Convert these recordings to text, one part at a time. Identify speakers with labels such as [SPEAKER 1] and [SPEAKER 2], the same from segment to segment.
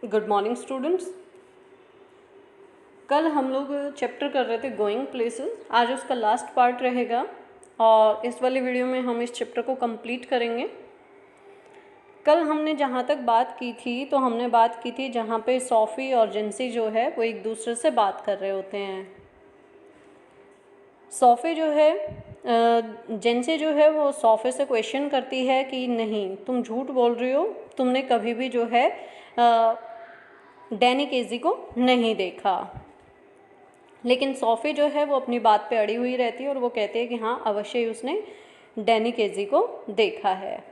[SPEAKER 1] Good morning students. कल हम लोग चैप्टर कर रहे थे गोइंग प्लेसेस, आज उसका लास्ट पार्ट रहेगा और इस वाली वीडियो में हम इस चैप्टर को कंप्लीट करेंगे। कल हमने जहाँ तक बात की थी तो हमने बात की थी जहाँ पे सोफ़ी और जिनसी जो है वो एक दूसरे से बात कर रहे होते हैं। सोफ़ी जो है जिनसी जो है वो सोफ़ी से क्वेश्चन करती है कि नहीं, तुम झूठ बोल रही हो, तुमने कभी भी जो है डैनी केजी को नहीं देखा। लेकिन सोफ़ी जो है वो अपनी बात पे अड़ी हुई रहती है और वो कहती है कि हाँ, अवश्य ही उसने डैनी केजी को देखा है।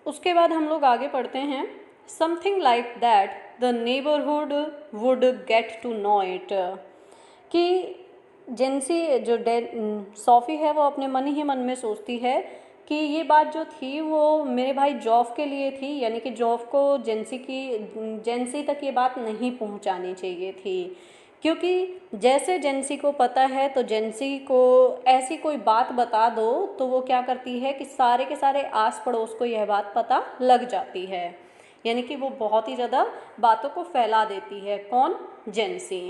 [SPEAKER 1] उसके बाद हम लोग आगे पढ़ते हैं। Something like that the neighbourhood would get to know it, कि जिनसी जो सोफ़ी है वो अपने मन ही मन में सोचती है कि ये बात जो थी वो मेरे भाई जॉफ के लिए थी, यानी कि जॉफ को जेंसी तक ये बात नहीं पहुंचानी चाहिए थी, क्योंकि जैसे जेंसी को पता है तो जेंसी को ऐसी कोई बात बता दो तो वो क्या करती है कि सारे के सारे आस पड़ोस को यह बात पता लग जाती है, यानी कि वो बहुत ही ज़्यादा बातों को फैला देती है। कौन? Jency.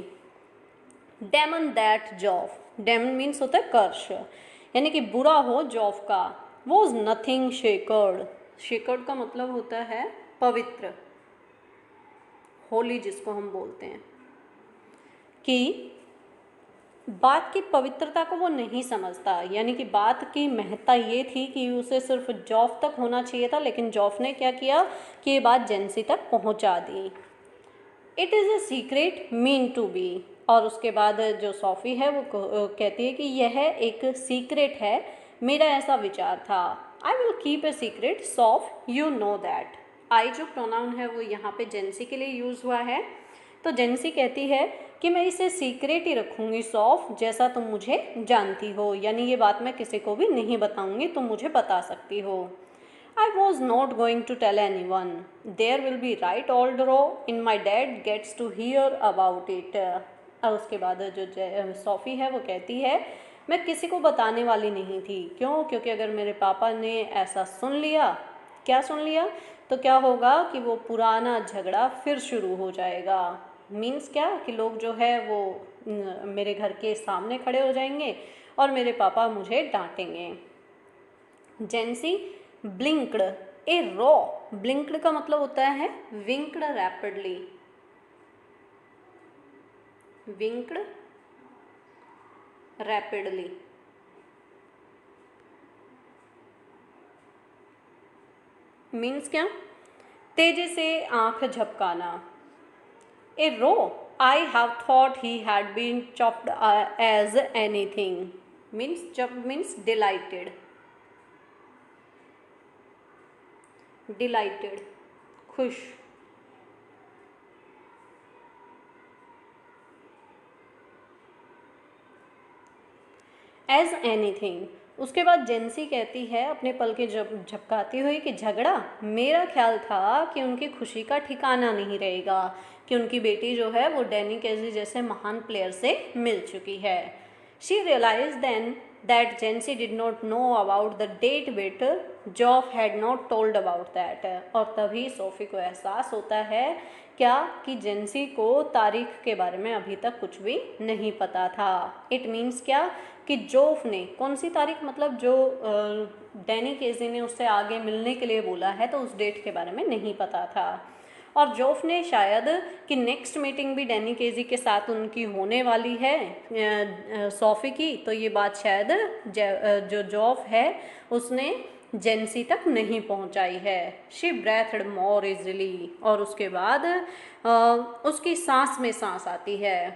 [SPEAKER 1] Demon that Joff, demon means होता है कर्ष, यानी कि बुरा हो जॉफ का। वॉज नथिंग शेकर्ड, शेकर्ड का मतलब होता है पवित्र, होली जिसको हम बोलते हैं, कि बात की पवित्रता को वो नहीं समझता, यानी कि बात की महत्ता ये थी कि उसे सिर्फ जॉफ तक होना चाहिए था, लेकिन जॉफ ने क्या किया कि ये बात जेंसी तक पहुंचा दी। It is a secret mean to be, और उसके बाद जो सोफ़ी है वो कहती है कि यह एक सीक्रेट है, मेरा ऐसा विचार था। I will keep a secret Soph, you know that. I जो प्रोनाउन है वो यहाँ पे जेंसी के लिए यूज़ हुआ है, तो जेंसी कहती है कि मैं इसे सीक्रेट ही रखूँगी सॉफ, जैसा तुम मुझे जानती हो, यानी ये बात मैं किसी को भी नहीं बताऊँगी, तुम मुझे बता सकती हो। I was not going to tell anyone. There will be right old row in my dad gets to hear about it. और उसके बाद जो सोफ़ी है वो कहती है मैं किसी को बताने वाली नहीं थी। क्यों? क्योंकि अगर मेरे पापा ने ऐसा सुन लिया, क्या सुन लिया, तो क्या होगा कि वो पुराना झगड़ा फिर शुरू हो जाएगा। मीन्स क्या कि लोग जो है वो मेरे घर के सामने खड़े हो जाएंगे और मेरे पापा मुझे डांटेंगे। जेंसी ब्लिंक्ड ए रॉ, ब्लिंक्ड का मतलब होता है winked rapidly, winked rapidly. Means क्या? तेजी से आंख झपकाना। A row, I have thought he had been chopped as anything, means chopped means delighted, delighted खुश। As anything. उसके बाद जेंसी कहती है अपने पल के झपकाती हुई कि झगड़ा, मेरा ख्याल था कि उनकी खुशी का ठिकाना नहीं रहेगा कि उनकी बेटी जो है वो डैनी केजी जैसे महान प्लेयर से मिल चुकी है। She realize then that Jency did not know about the date bit, Joff had not told about that। और तभी सोफ़ी को एहसास होता है क्या कि जेंसी को तारीख के बारे में अभी तक कुछ भी नहीं पता था। इट मीन्स क्या कि जोफ ने कौन सी तारीख, मतलब जो डैनी केजी ने उससे आगे मिलने के लिए बोला है तो उस डेट के बारे में नहीं पता था। और जोफ ने शायद कि नेक्स्ट मीटिंग भी डैनी केजी के साथ उनकी होने वाली है सोफ़ी की, तो ये बात शायद जो जोफ है उसने जेंसी तक नहीं पहुंचाई है। शी ब्रेथड मोर इजली, और उसके बाद उसकी सांस में सांस आती है।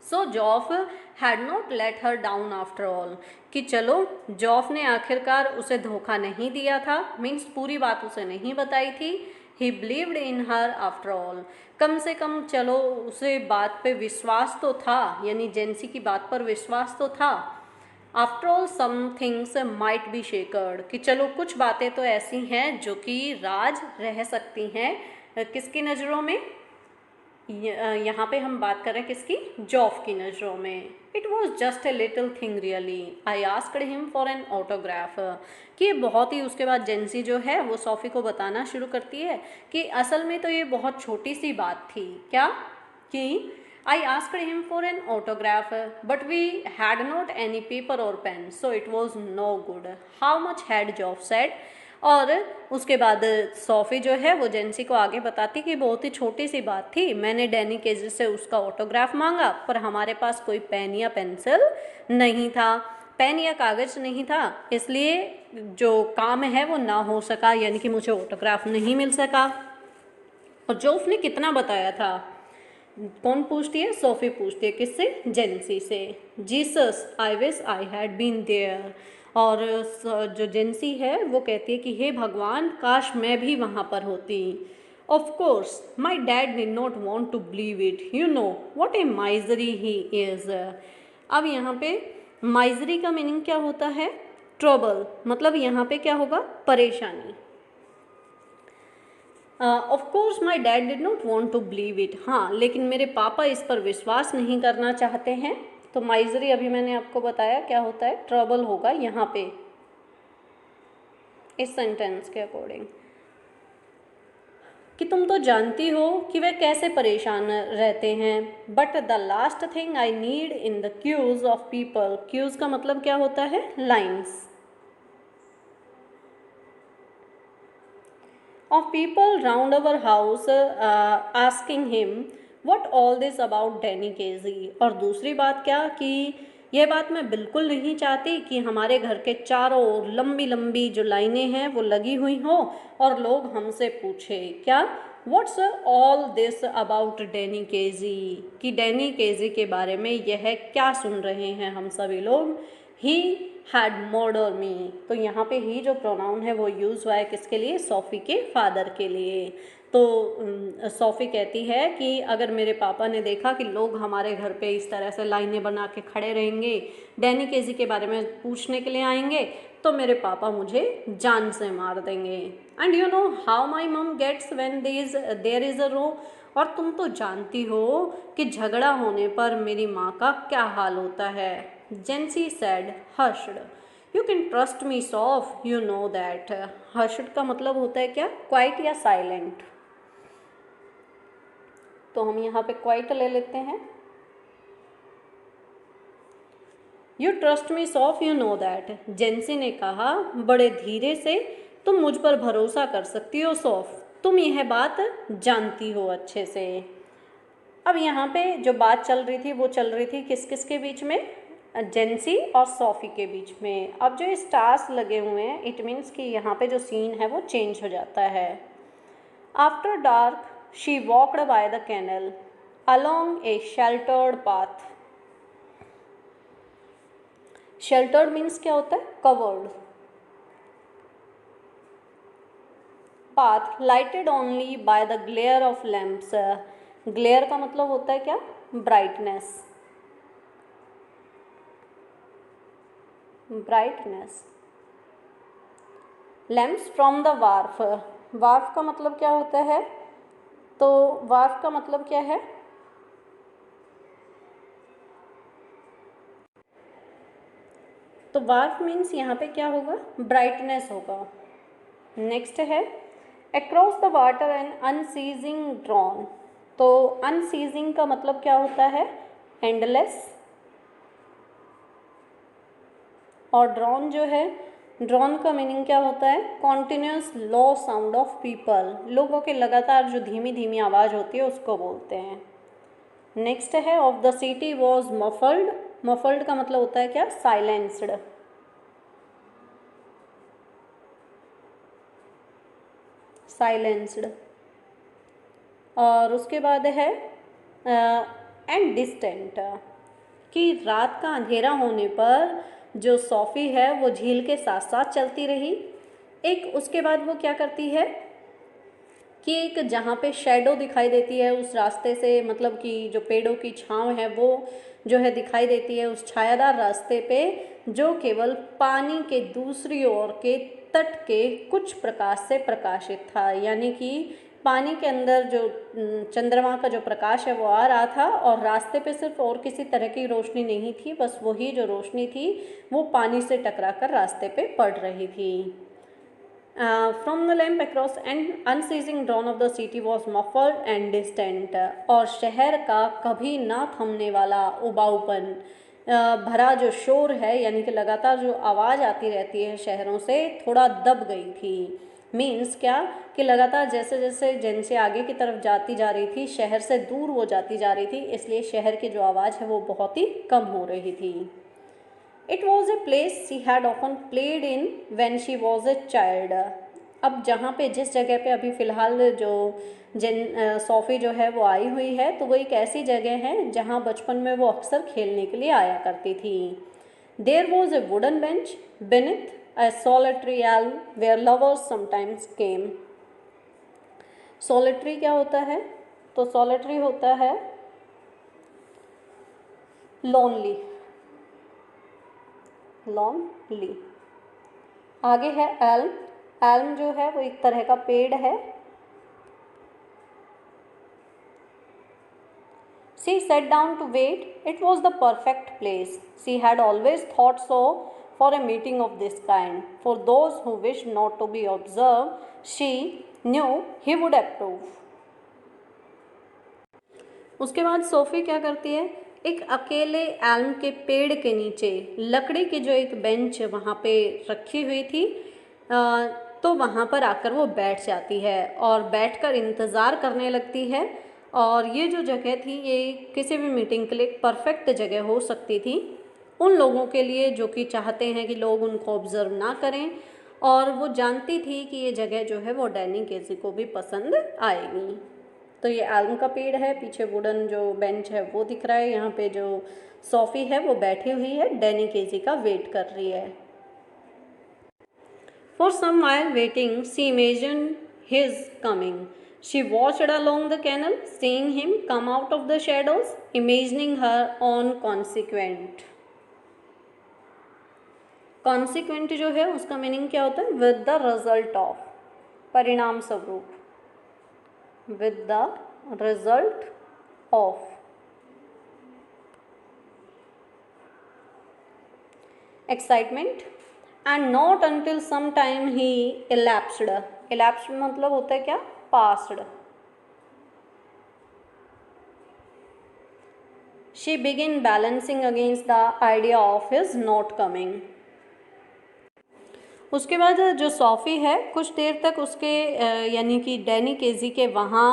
[SPEAKER 1] So Joff had not let her down after all, कि चलो जॉफ ने आखिरकार उसे धोखा नहीं दिया था, मीन्स पूरी बात उसे नहीं बताई थी। He believed in her after all, कम से कम चलो उसे बात पे विश्वास तो था, यानी जेंसी की बात पर विश्वास तो था। After all some things might be sacred, कि चलो कुछ बातें तो ऐसी हैं जो कि राज रह सकती हैं किसकी नज़रों में? यहाँ पे हम बात कर रहे हैं किसकी, जॉफ की नज़रों में। It was just a little thing really, I asked him for an autograph. कि ये बहुत ही, उसके बाद जेंसी जो है वो सोफ़ी को बताना शुरू करती है कि असल में तो ये बहुत छोटी सी बात थी। क्या कि I asked him for an autograph, but we had not any paper or pen, so it was no good. How much had Joff said? और उसके बाद सोफ़ी जो है वो जेंसी को आगे बताती कि बहुत ही छोटी सी बात थी, मैंने डैनी केजी से उसका ऑटोग्राफ मांगा पर हमारे पास कोई पेन या पेंसिल नहीं था, पेन या कागज़ नहीं था, इसलिए जो काम है वो ना हो सका, यानी कि मुझे ऑटोग्राफ नहीं मिल सका। और जोफ ने कितना बताया था, कौन पूछती है, सोफ़ी पूछती है, किससे, जेंसी से। Jesus I wish I had been there. और जो जेंसी है वो कहती है कि हे भगवान, काश मैं भी वहाँ पर होती। Of course my dad did not want to believe it, you know what a misery he is. अब यहाँ पे माइजरी का मीनिंग क्या होता है, ट्रबल, मतलब यहाँ पे क्या होगा, परेशानी। Of course my dad did not want to believe it, हाँ लेकिन मेरे पापा इस पर विश्वास नहीं करना चाहते हैं। तो माइजरी अभी मैंने आपको बताया क्या होता है, ट्रबल होगा यहाँ पे इस सेंटेंस के अकॉर्डिंग। कि तुम तो जानती हो कि वे कैसे परेशान रहते हैं। But the last thing I need in the queues of people, queues का मतलब क्या होता है, lines of people round our house asking him what all this about Danny Casey। और दूसरी बात क्या कि यह बात मैं बिल्कुल नहीं चाहती कि हमारे घर के चारों ओर लंबी लंबी जो लाइनें हैं वो लगी हुई हों और लोग हमसे पूछे क्या, what's all this about Danny KG, कि डैनी केजी के बारे में यह क्या सुन रहे हैं हम सभी लोग। ही हैड मर्डर मी, तो यहाँ पे ही जो प्रोनाउन है वो यूज़ हुआ है किसके लिए, सोफ़ी के फादर के लिए। तो सोफ़ी कहती है कि अगर मेरे पापा ने देखा कि लोग हमारे घर पे इस तरह से लाइनें बना के खड़े रहेंगे, डैनी केजी के बारे में पूछने के लिए आएंगे, तो मेरे पापा मुझे जान से मार देंगे। And you know how my mum gets when there is a row, और तुम तो जानती हो कि झगड़ा होने पर मेरी माँ का क्या हाल होता है। Jency said hushed, you can trust me Soph, you know that. Hushed का मतलब होता है क्या, क्वाइट या साइलेंट। तो हम यहाँ पे क्वाइट ले लेते हैं, you trust me Soph, you know that. Jency ने कहा बड़े धीरे से, तुम मुझ पर भरोसा कर सकती हो सॉफ, तुम यह बात जानती हो अच्छे से। अब यहाँ पे जो बात चल रही थी वो चल रही थी किस किस के बीच में, जेंसी और सोफ़ी के बीच में। अब जो स्टार्स लगे हुए हैं इट मीन्स कि यहाँ पे जो सीन है वो चेंज हो जाता है। After dark she walked by the canal along a sheltered path. Sheltered means क्या होता है, covered. Path lighted only by the glare of lamps, glare का मतलब होता है क्या, brightness, brightness. Lamps from the wharf, wharf का मतलब क्या होता है, तो वार्फ का मतलब क्या है, तो वार्फ मीन्स यहाँ पे क्या होगा, ब्राइटनेस होगा। नेक्स्ट है across the water and unceasing drawn, तो अनसीजिंग का मतलब क्या होता है, एंडलेस। और ड्रॉन जो है, ड्रॉन का मीनिंग क्या होता है, continuous low sound of people, लोगों के लगातार जो धीमी धीमी आवाज़ होती है उसको बोलते हैं। नेक्स्ट है of the city was muffled, muffled का मतलब होता है क्या, साइलेंस्ड। साइलेंस्ड। और उसके बाद है एंड डिस्टेंट, कि रात का अंधेरा होने पर जो सोफ़ी है वो झील के साथ साथ चलती रही। एक उसके बाद वो क्या करती है कि एक जहाँ पे शैडो दिखाई देती है उस रास्ते से, मतलब कि जो पेड़ों की छांव है वो जो है दिखाई देती है उस छायादार रास्ते पे, जो केवल पानी के दूसरी ओर के तट के कुछ प्रकाश से प्रकाशित था, यानी कि पानी के अंदर जो चंद्रमा का जो प्रकाश है वो आ रहा था और रास्ते पे सिर्फ और किसी तरह की रोशनी नहीं थी, बस वही जो रोशनी थी वो पानी से टकरा कर रास्ते पे पड़ रही थी। From the lamp across and unceasing drawn of the city was muffled and distant, और शहर का कभी ना थमने वाला उबाऊपन भरा जो शोर है, यानी कि लगातार जो आवाज़ आती रहती है शहरों से, थोड़ा दब गई थी। मीन्स क्या कि लगातार जैसे जैसे जिनसे आगे की तरफ जाती जा रही थी, शहर से दूर वो जाती जा रही थी, इसलिए शहर की जो आवाज़ है वो बहुत ही कम हो रही थी। It was a place she had often played in when she was a child. अब जहाँ पे जिस जगह पे अभी फ़िलहाल जो सोफ़ी जो है वो आई हुई है, तो वो एक ऐसी जगह है जहाँ बचपन में वो अक्सर खेलने के लिए आया करती थी। There was a wooden bench beneath a solitary elm where lovers sometimes came. solitary क्या होता है? तो solitary होता है lonely, lonely। आगे है elm, elm जो है वो एक तरह का पेड़ है। She sat down to wait. It was the perfect place. She had always thought so for a meeting of this kind. For those who wished not to be observed, she knew he would approve. उसके बाद SoFi क्या करती है, एक अकेले Elm के पेड़ के नीचे लकड़ी की जो एक बेंच वहाँ पे रखी हुई थी, तो वहाँ पर आकर वो बैठ जाती है और बैठकर इंतज़ार करने लगती है। और ये जो जगह थी ये किसी भी मीटिंग के लिए परफेक्ट जगह हो सकती थी उन लोगों के लिए जो कि चाहते हैं कि लोग उनको ऑब्ज़र्व ना करें, और वो जानती थी कि ये जगह जो है वो डैनी केजी को भी पसंद आएगी। तो ये एल्म का पेड़ है, पीछे वुडन जो बेंच है वो दिख रहा है, यहाँ पे जो सोफ़ी है वो बैठी हुई है, डैनी केजी का वेट कर रही है। For some while waiting, she imagined his coming. She watched along the canal, seeing him come out of the shadows, imagining her own consequent. Consequent जो है उसका मीनिंग क्या होता है? With the result of, परिणाम स्वरूप, with the result of। Excitement, and not until some time he elapsed. elapsed मतलब होता है क्या? passed. She began balancing against the idea of his not coming. उसके बाद जो सोफ़ी है कुछ देर तक उसके यानी कि डैनी केजी के वहाँ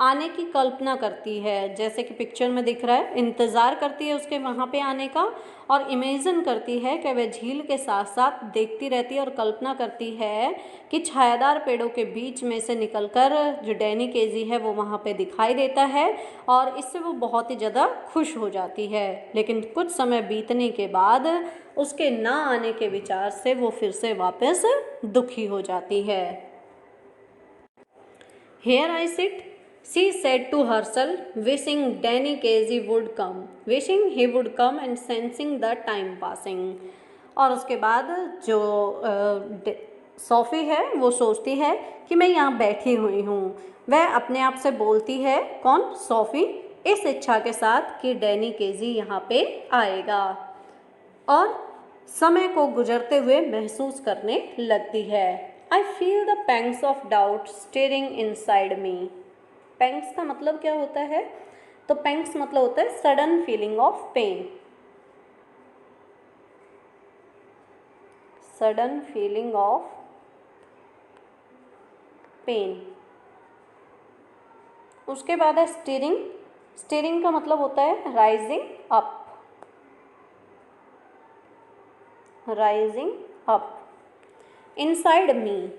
[SPEAKER 1] आने की कल्पना करती है, जैसे कि पिक्चर में दिख रहा है, इंतज़ार करती है उसके वहाँ पे आने का और इमेजिन करती है कि वह झील के साथ साथ देखती रहती है और कल्पना करती है कि छायादार पेड़ों के बीच में से निकलकर जो डैनी केजी है वो वहाँ पे दिखाई देता है और इससे वो बहुत ही ज़्यादा खुश हो जाती है। लेकिन कुछ समय बीतने के बाद उसके ना आने के विचार से वो फिर से वापस दुखी हो जाती है। Here I sit, she said to herself, wishing Danny Casey would come, wishing he would come and sensing the time passing. और उसके बाद जो सोफ़ी है वो सोचती है कि मैं यहाँ बैठी हुई हूँ। वह अपने आप से बोलती है, कौन? सोफ़ी, इस इच्छा के साथ कि डैनी केजी यहाँ पे आएगा, और समय को गुजरते हुए महसूस करने लगती है। I feel the pangs of doubt stirring inside me. pangs का मतलब क्या होता है? तो pangs मतलब होता है sudden feeling of pain. sudden feeling of pain. उसके बाद है stirring. stirring का मतलब होता है rising up. rising up. Inside me,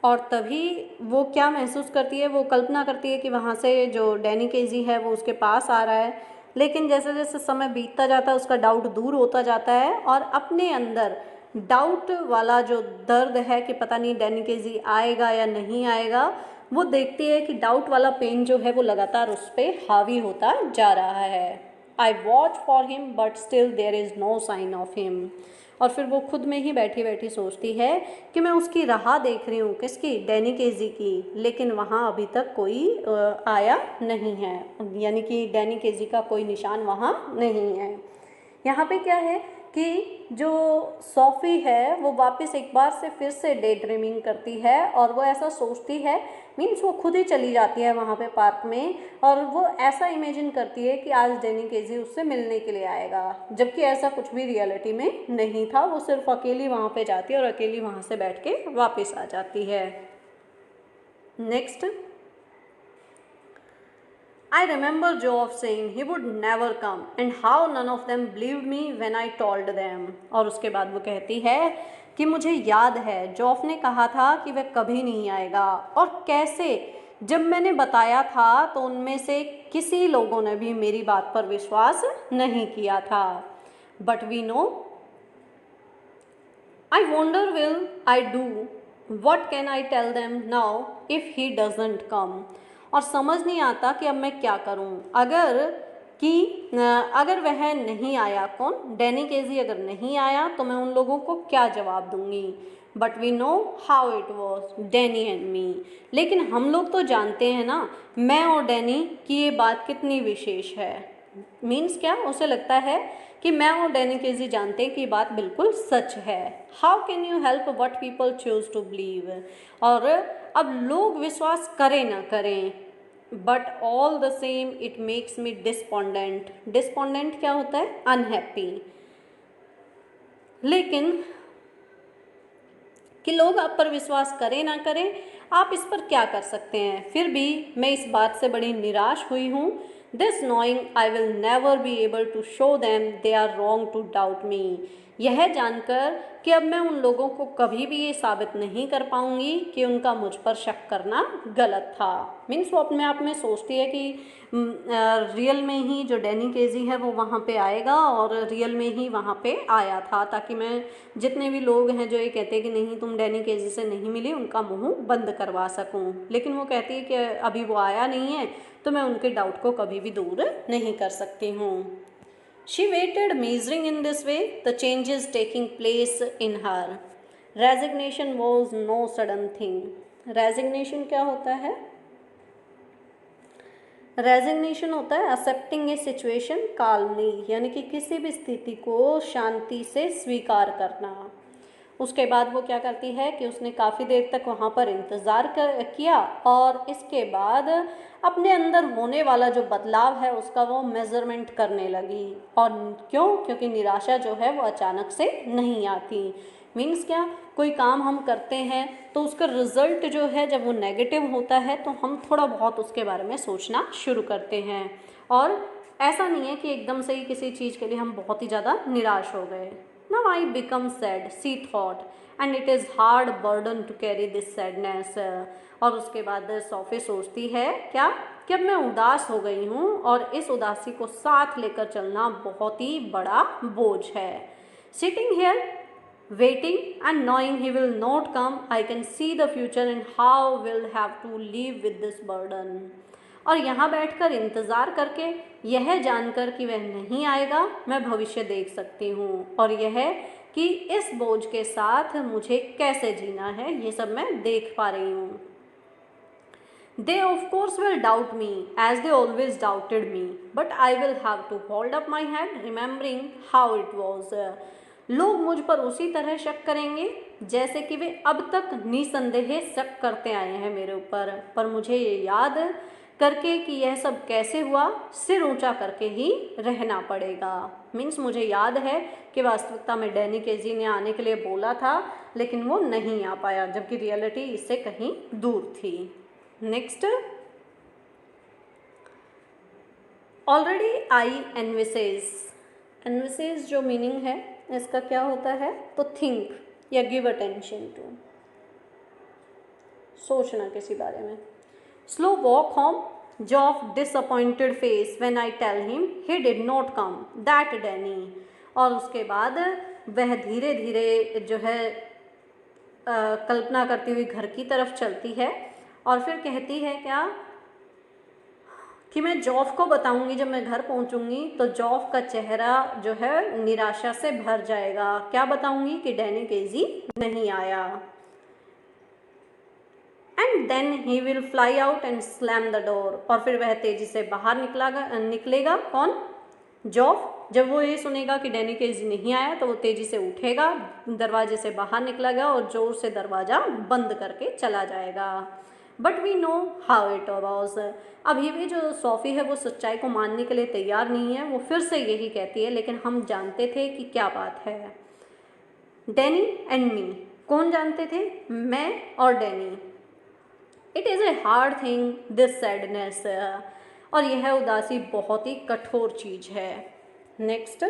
[SPEAKER 1] और तभी वो क्या महसूस करती है, वो कल्पना करती है कि वहाँ से जो डैनी केजी है वो उसके पास आ रहा है, लेकिन जैसे जैसे समय बीतता जाता है उसका डाउट दूर होता जाता है और अपने अंदर डाउट वाला जो दर्द है कि पता नहीं डैनी केजी आएगा या नहीं आएगा, वो देखती है कि डाउट वाला पेन जो है वो लगातार उस पर हावी होता जा रहा है। I watch for him but still there is no sign of him. और फिर वो खुद में ही बैठी बैठी सोचती है कि मैं उसकी राह देख रही हूँ, किसकी, डैनी केजी की, लेकिन वहाँ अभी तक कोई आया नहीं है, यानी कि डैनी केजी का कोई निशान वहाँ नहीं है। यहाँ पे क्या है कि जो सोफ़ी है वो वापस एक बार से फिर से डे ड्रीमिंग करती है और वो ऐसा सोचती है, मीन्स वो खुद ही चली जाती है वहाँ पे पार्क में, और वो ऐसा इमेजिन करती है कि आज डैनी केजी उससे मिलने के लिए आएगा, जबकि ऐसा कुछ भी रियलिटी में नहीं था। वो सिर्फ अकेली वहाँ पे जाती है और अकेली वहाँ से बैठ के वापस आ जाती है। Next, I remember Geoff saying he would never come and how none of them believed me when I told them. और उसके बाद वो कहती है कि मुझे याद है जॉफ ने कहा था कि वह कभी नहीं आएगा, और कैसे जब मैंने बताया था तो उनमें से किसी लोगों ने भी मेरी बात पर विश्वास नहीं किया था। But we know, I wonder will I do? What can I tell them now if he doesn't come? और समझ नहीं आता कि अब मैं क्या करूं अगर वह नहीं आया, कौन, डैनी केजी अगर नहीं आया तो मैं उन लोगों को क्या जवाब दूंगी। But we know how it was Danny and me, लेकिन हम लोग तो जानते हैं ना, मैं और डैनी की ये बात कितनी विशेष है। मीन्स क्या, उसे लगता है कि मैं और डैनी केजी जानते हैं कि ये बात बिल्कुल सच है। How can you help what people choose to believe, और अब लोग विश्वास करें ना करें, but all the same it makes me despondent. Despondent क्या होता है, अनहैप्पी। लेकिन कि लोग आप पर विश्वास करें ना करें, आप इस पर क्या कर सकते हैं। फिर भी मैं इस बात से बड़ी निराश हुई हूँ, this knowing I will never be able to show them they are wrong to doubt me, यह जानकर कि अब मैं उन लोगों को कभी भी ये साबित नहीं कर पाऊंगी कि उनका मुझ पर शक करना गलत था। मीन्स वो अपने आप में सोचती है कि रियल में ही जो डैनी केजी है वो वहाँ पे आएगा, और रियल में ही वहाँ पे आया था, ताकि मैं जितने भी लोग हैं जो ये कहते हैं कि नहीं तुम डैनी केजी से नहीं मिली, उनका मुंह बंद करवा सकूं। लेकिन वो कहती है कि अभी वो आया नहीं है तो मैं उनके डाउट को कभी भी दूर नहीं कर सकती हूँ। She waited, measuring in this way the changes taking place in her. Resignation was no sudden thing. Resignation क्या होता है? रेजिग्नेशन होता है एक्सेप्टिंग ए सिचुएशन काल्मली, यानी कि किसी भी स्थिति को शांति से स्वीकार करना। उसके बाद वो क्या करती है कि उसने काफ़ी देर तक वहाँ पर इंतज़ार किया, और इसके बाद अपने अंदर होने वाला जो बदलाव है उसका वो मेज़रमेंट करने लगी। और क्यों, क्योंकि निराशा जो है वो अचानक से नहीं आती। मीन्स क्या, कोई काम हम करते हैं तो उसका रिज़ल्ट जो है जब वो नेगेटिव होता है तो हम थोड़ा बहुत उसके बारे में सोचना शुरू करते हैं, और ऐसा नहीं है कि एकदम से ही किसी चीज़ के लिए हम बहुत ही ज़्यादा निराश हो गए। Now I become sad, she thought, and it is hard burden to carry this sadness. और उसके बाद सोफी सोचती है क्या, कि अब मैं उदास हो गई हूँ और इस उदासी को साथ लेकर चलना बहुत ही बड़ा बोझ है। Sitting here, waiting and knowing he will not come, I can see the future and how we'll have to live with this burden. और यहाँ बैठकर इंतज़ार करके यह जानकर कि वह नहीं आएगा, मैं भविष्य देख सकती हूँ, और यह कि इस बोझ के साथ मुझे कैसे जीना है ये सब मैं देख पा रही हूँ। They of course will doubt me as they always doubted me, but I will have to hold up my head remembering how it was. लोग मुझ पर उसी तरह शक करेंगे जैसे कि वे अब तक निसंदेह शक करते आए हैं मेरे ऊपर, पर मुझे ये याद करके कि यह सब कैसे हुआ, सिर ऊंचा करके ही रहना पड़ेगा। मीन्स मुझे याद है कि वास्तविकता में डैनी केजी ने आने के लिए बोला था, लेकिन वो नहीं आ पाया, जबकि रियलिटी इससे कहीं दूर थी। Next, already I envisages. Envisages जो मीनिंग है इसका क्या होता है, तो थिंक या गिव अटेंशन टू, सोचना किसी बारे में। Slow walk home, Geoff disappointed face when I tell him he did not come, that Danny. और उसके बाद वह धीरे धीरे जो है कल्पना करती हुई घर की तरफ चलती है, और फिर कहती है क्या, कि मैं जॉफ को बताऊंगी जब मैं घर पहुंचूंगी तो जॉफ का चेहरा जो है निराशा से भर जाएगा। क्या बताऊंगी कि डैनी केजी नहीं आया। And then he will fly out and slam the door, और फिर वह तेजी से बाहर निकलेगा कौन, जॉफ। जब वो ये सुनेगा कि डैनी केजी नहीं आया तो वो तेजी से उठेगा, दरवाजे से बाहर निकलेगा और जोर से दरवाज़ा बंद करके चला जाएगा। But we know how it was. अभी भी जो सोफ़ी है वो सच्चाई को मानने के लिए तैयार नहीं है, वो फिर से यही कहती है लेकिन हम जानते थे कि क्या बात है। डैनी एंड मी, कौन जानते थे, मैं और Danny. It is a hard thing this sadness, और यह उदासी बहुत ही कठोर चीज़ है। Next,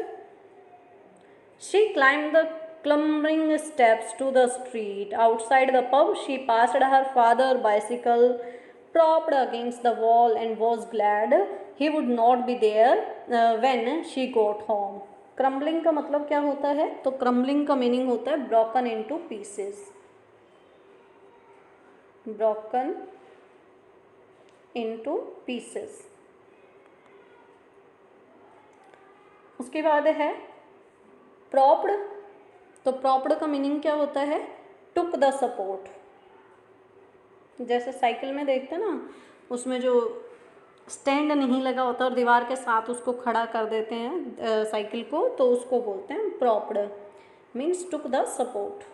[SPEAKER 1] she climb the clumbering steps to the street. Outside the pub, she passed her father's bicycle propped against the wall and was glad he would not be there when she got home. Crumbling का मतलब क्या होता है, तो crumbling का meaning होता है broken into pieces, broken into pieces। उसके बाद है propped, तो प्रॉप्ड का मीनिंग क्या होता है, टुक द सपोर्ट। जैसे साइकिल में देखते हैं ना, उसमें जो स्टैंड नहीं लगा होता और दीवार के साथ उसको खड़ा कर देते हैं साइकिल को, तो उसको बोलते हैं propped, means took the support.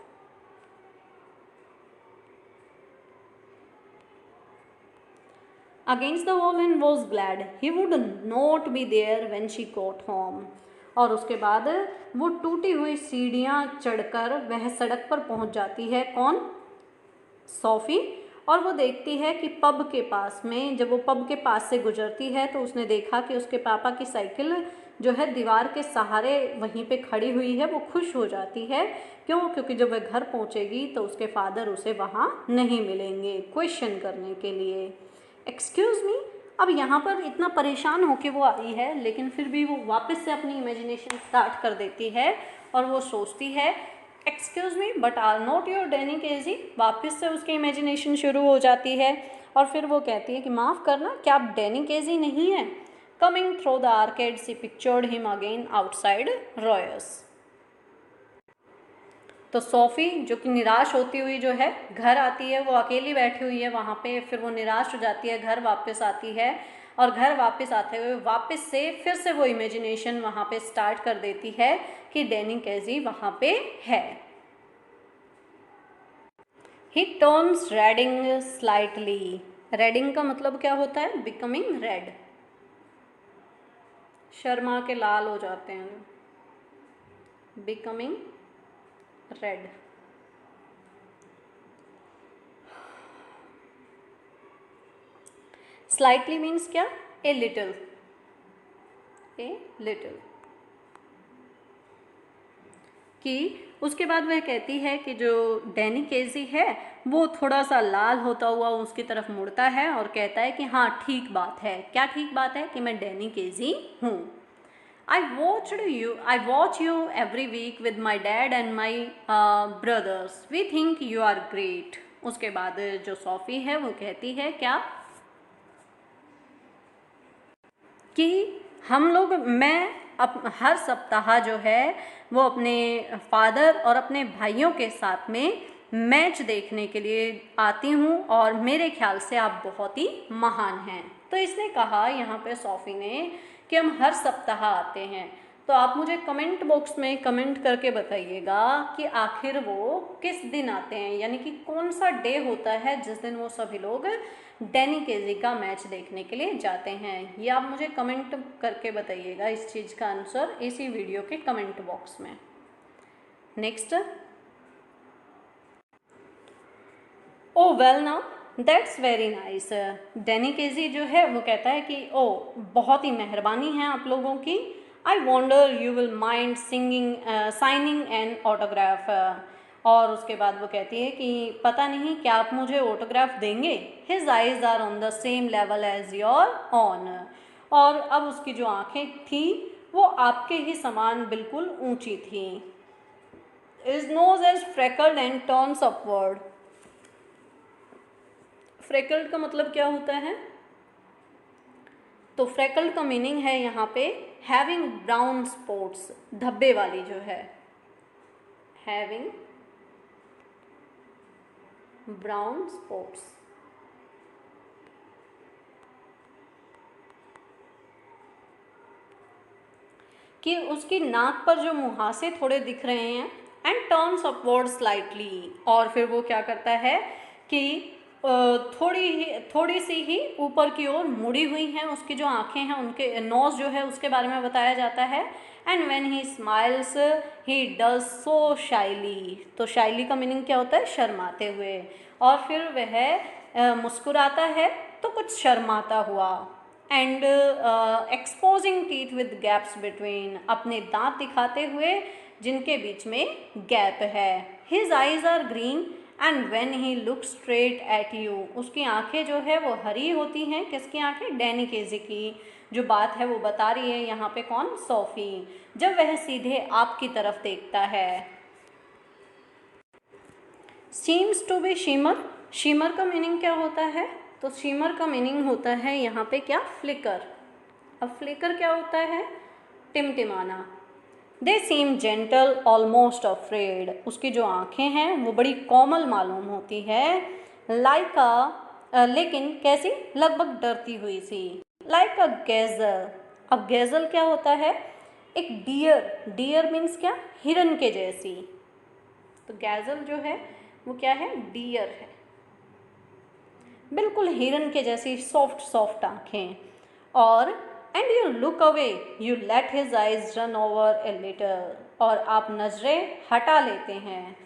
[SPEAKER 1] Against the wall and was glad he would not be there when she got home, और उसके बाद वो टूटी हुई सीढ़ियाँ चढ़कर वह सड़क पर पहुंच जाती है, कौन, सोफ़ी। और वो देखती है कि पब के पास में, जब वो पब के पास से गुजरती है तो उसने देखा कि उसके पापा की साइकिल जो है दीवार के सहारे वहीं पे खड़ी हुई है। वो खुश हो जाती है, क्यों, क्योंकि जब वह घर पहुंचेगी तो उसके फादर उसे वहाँ नहीं मिलेंगे क्वेश्चन करने के लिए। एक्सक्यूज़ मी, अब यहाँ पर इतना परेशान होके वो आई है लेकिन फिर भी वो वापस से अपनी इमेजिनेशन स्टार्ट कर देती है और वो सोचती है excuse me but are not your Danny Casey. वापस से उसकी इमेजिनेशन शुरू हो जाती है और फिर वो कहती है कि माफ़ करना, क्या आप डैनी केजी नहीं हैं। Coming through the arcade she pictured him again outside Royer's. तो सोफ़ी जो कि निराश होती हुई जो है घर आती है, वो अकेली बैठी हुई है वहाँ पे, फिर वो निराश हो जाती है, घर वापस आती है और घर वापस आते हुए वापस से फिर से वो इमेजिनेशन वहाँ पे स्टार्ट कर देती है कि डैनी केजी वहाँ पे है। He turns reddening slightly, reddening का मतलब क्या होता है, बिकमिंग रेड, शर्मा के लाल हो जाते हैं, बिकमिंग रेड। स्लाइटली मीन्स क्या, ए लिटिल, ए लिटिल। कि उसके बाद वह कहती है कि जो डैनी केजी है वो थोड़ा सा लाल होता हुआ उसकी तरफ मुड़ता है और कहता है कि हाँ ठीक बात है। क्या ठीक बात है, कि मैं डैनी केजी हूँ। I watch you every week with my dad and my brothers. We think you are great. उसके बाद जो सोफ़ी है वो कहती है क्या, कि हम लोग, मैं हर सप्ताह जो है वो अपने फादर और अपने भाइयों के साथ में मैच देखने के लिए आती हूँ और मेरे ख्याल से आप बहुत ही महान हैं। तो इसने कहा यहाँ पे सोफ़ी ने कि हम हर सप्ताह आते हैं। तो आप मुझे कमेंट बॉक्स में कमेंट करके बताइएगा कि आखिर वो किस दिन आते हैं, यानी कि कौन सा डे होता है जिस दिन वो सभी लोग डैनी केजी का मैच देखने के लिए जाते हैं। ये आप मुझे कमेंट करके बताइएगा इस चीज़ का आंसर इसी वीडियो के कमेंट बॉक्स में। Next, oh well now that's very nice. Danny Casey जो है वो कहता है कि ओ बहुत ही मेहरबानी है आप लोगों की। I wonder you will mind signing an autograph. और उसके बाद वो कहती है कि पता नहीं क्या आप मुझे ऑटोग्राफ देंगे। His eyes are on the same level as your own. और अब उसकी जो आंखें थी वो आपके ही समान बिल्कुल ऊंची थी। His nose is freckled and turns upward. Freckled का मतलब क्या होता है, तो फ्रेकल्ड का मीनिंग है यहाँ पे हैविंग ब्राउन स्पॉट्स, धब्बे वाली जो है, हैविंग ब्राउन स्पॉट्स। कि उसकी नाक पर जो मुहासे थोड़े दिख रहे हैं, एंड टर्न्स अपवर्ड स्लाइटली, और फिर वो क्या करता है कि थोड़ी सी ही ऊपर की ओर मुड़ी हुई हैं उसकी जो आंखें हैं, उनके नोज जो है उसके बारे में बताया जाता है। And when he smiles he does so shyly, तो शाइली का मीनिंग क्या होता है, शर्माते हुए, और फिर वह मुस्कुराता है तो कुछ शर्माता हुआ। And exposing teeth with gaps between, अपने दांत दिखाते हुए जिनके बीच में गैप है। His eyes are green and when he look straight at you, उसकी आंखें जो है वो हरी होती हैं, किसकी आंखें, डैनी केजी की। जो बात है वो बता रही है यहाँ पे कौन, सोफी, जब वह सीधे आपकी तरफ देखता है। Seems to be shimmer, shimmer का मीनिंग क्या होता है, तो शिमर का मीनिंग होता है यहाँ पे क्या, फ्लिकर। अब फ्लिकर क्या होता है, टिमटिमाना। दे सीम जेंटल ऑलमोस्ट अफ्रेड, उसकी जो आंखें हैं वो बड़ी कोमल मालूम होती है, लाइक लेकिन कैसी, लगभग डरती हुई सी, लाइक अ गैजल। अब गैजल क्या होता है, एक डियर, डियर मीन्स क्या, हिरन के जैसी, तो गैजल जो है वो क्या है, डियर है, बिल्कुल हिरन के जैसी सॉफ्ट सॉफ्ट आंखें। और and you look away, you let his eyes run over a little, और आप नजरें हटा लेते हैं,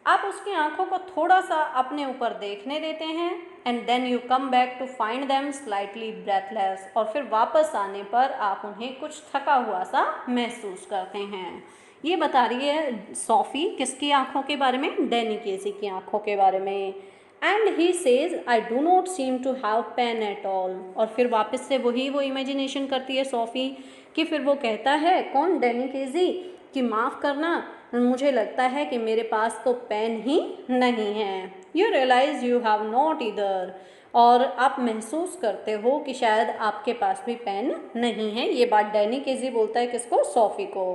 [SPEAKER 1] आप उसकी आंखों को थोड़ा सा अपने ऊपर देखने देते हैं। And then you come back to find them slightly breathless, और फिर वापस आने पर आप उन्हें कुछ थका हुआ सा महसूस करते हैं। ये बता रही है सोफी किसकी आंखों के बारे में, डैनी केसी की आंखों के बारे में। And he says I do not seem to have pain at all, और फिर वापस से वही वो इमेजिनेशन करती है सोफी, कि फिर वो कहता है कौन, डैनी केजी, कि माफ़ करना, मुझे लगता है कि मेरे पास तो पेन ही नहीं है। You realize you have not either, और आप महसूस करते हो कि शायद आपके पास भी पेन नहीं है। ये बात डैनी केजी बोलता है किसको, सोफी को।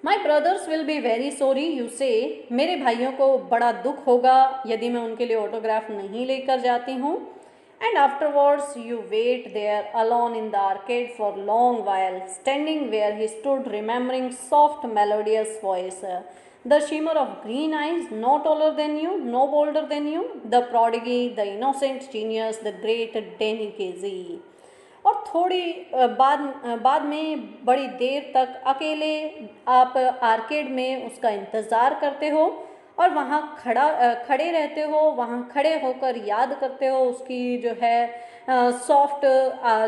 [SPEAKER 1] My brothers will be very sorry you say, मेरे भाइयों को बड़ा दुख होगा यदि मैं उनके लिए ऑटोग्राफ नहीं लेकर जाती हूँ। And afterwards you wait there alone in the arcade for long while, standing where he stood remembering soft melodious voice, the shimmer of green eyes, no taller than you, no bolder than you, the prodigy, the innocent genius, the great Danny Casey. और थोड़ी बाद में बड़ी देर तक अकेले आप arcade में उसका इंतज़ार करते हो, और वहाँ खड़े रहते हो, वहाँ खड़े होकर याद करते हो उसकी जो है सॉफ्ट,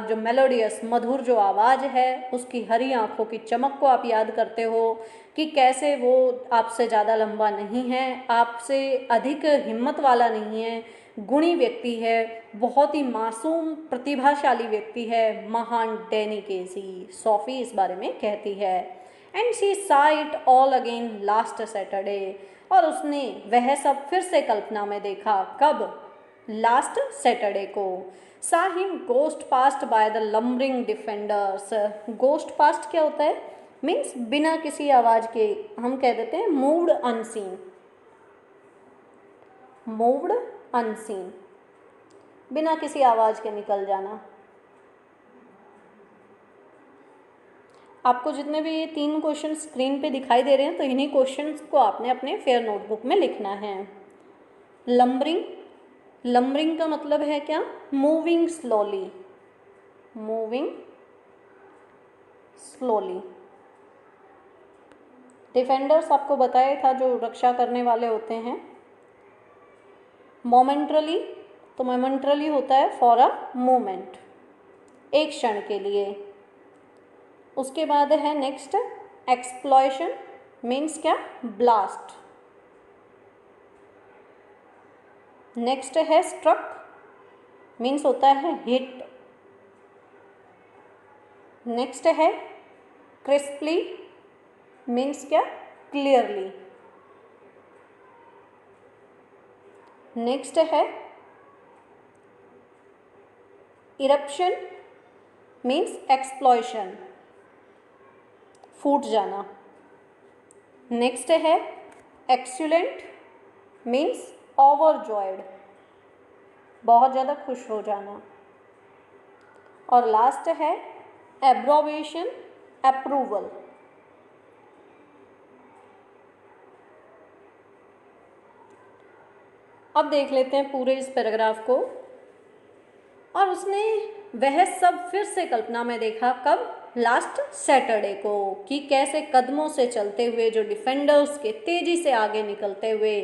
[SPEAKER 1] जो मेलोडियस, मधुर जो आवाज़ है, उसकी हरी आँखों की चमक को आप याद करते हो, कि कैसे वो आपसे ज़्यादा लंबा नहीं है, आपसे अधिक हिम्मत वाला नहीं है, गुणी व्यक्ति है, बहुत ही मासूम प्रतिभाशाली व्यक्ति है, महान डैनी केसी, सोफी इस बारे में कहती है। And she saw it all again last Saturday, और उसने वह सब फिर से कल्पना में देखा, कब, लास्ट सैटरडे को। saw him ghost passed by the lumbering defenders, ghost passed क्या होता है, मीन्स बिना किसी आवाज़ के, हम कह देते हैं मूव्ड अनसीन, मूव्ड अनसीन, बिना किसी आवाज़ के निकल जाना। आपको जितने भी ये 3 क्वेश्चन स्क्रीन पे दिखाई दे रहे हैं, तो इन्हीं क्वेश्चंस को आपने अपने फेयर नोटबुक में लिखना है। लंबरिंग, लंबरिंग का मतलब है क्या, moving slowly, moving slowly. Defenders आपको बताया था, जो रक्षा करने वाले होते हैं। मोमेंटरली, तो मोमेंटरली होता है फॉर अ मोमेंट, एक क्षण के लिए। उसके बाद है नेक्स्ट एक्सप्लॉयशन, मीन्स क्या, ब्लास्ट। नेक्स्ट है स्ट्रक, मीन्स होता है हिट। नेक्स्ट है क्रिस्पली, मीन्स क्या, क्लियरली। नेक्स्ट है इरप्शन मीन्स एक्सप्लॉयशन, फूट जाना। नेक्स्ट है एक्सुलेंट मीन्स ओवरजॉयड, बहुत ज़्यादा खुश हो जाना। और लास्ट है एब्रोवेशन, अप्रूवल। अब देख लेते हैं पूरे इस पैराग्राफ को। और उसने वह सब फिर से कल्पना में देखा, कब? लास्ट सैटरडे को, कि कैसे कदमों से चलते हुए जो डिफेंडर्स के तेजी से आगे निकलते हुए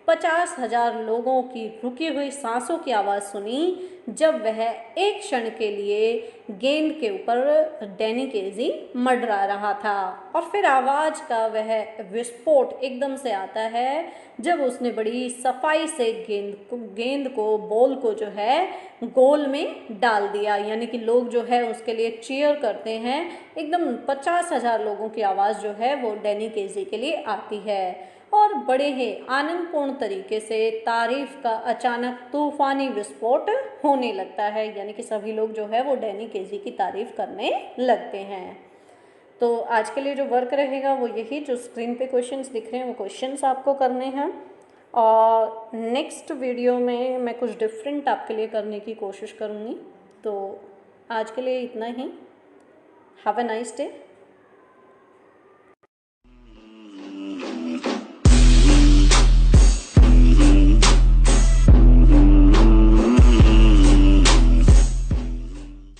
[SPEAKER 1] 50,000 लोगों की रुकी हुई सांसों की आवाज़ सुनी जब वह एक क्षण के लिए गेंद के ऊपर डैनी केजी मंडरा रहा था। और फिर आवाज़ का वह विस्फोट एकदम से आता है जब उसने बड़ी सफाई से गेंद को बॉल को जो है गोल में डाल दिया। यानी कि लोग जो है उसके लिए चीयर करते हैं। एकदम 50,000 लोगों की आवाज़ जो है वो डैनी केजी के लिए आती है और बड़े ही आनंदपूर्ण तरीके से तारीफ का अचानक तूफानी विस्फोट होने लगता है। यानी कि सभी लोग जो है वो डैनी केजी की तारीफ करने लगते हैं। तो आज के लिए जो वर्क रहेगा वो यही, जो स्क्रीन पे क्वेश्चंस दिख रहे हैं वो क्वेश्चंस आपको करने हैं। और नेक्स्ट वीडियो में मैं कुछ डिफरेंट आपके लिए करने की कोशिश करूँगी। तो आज के लिए इतना ही। Have a nice day.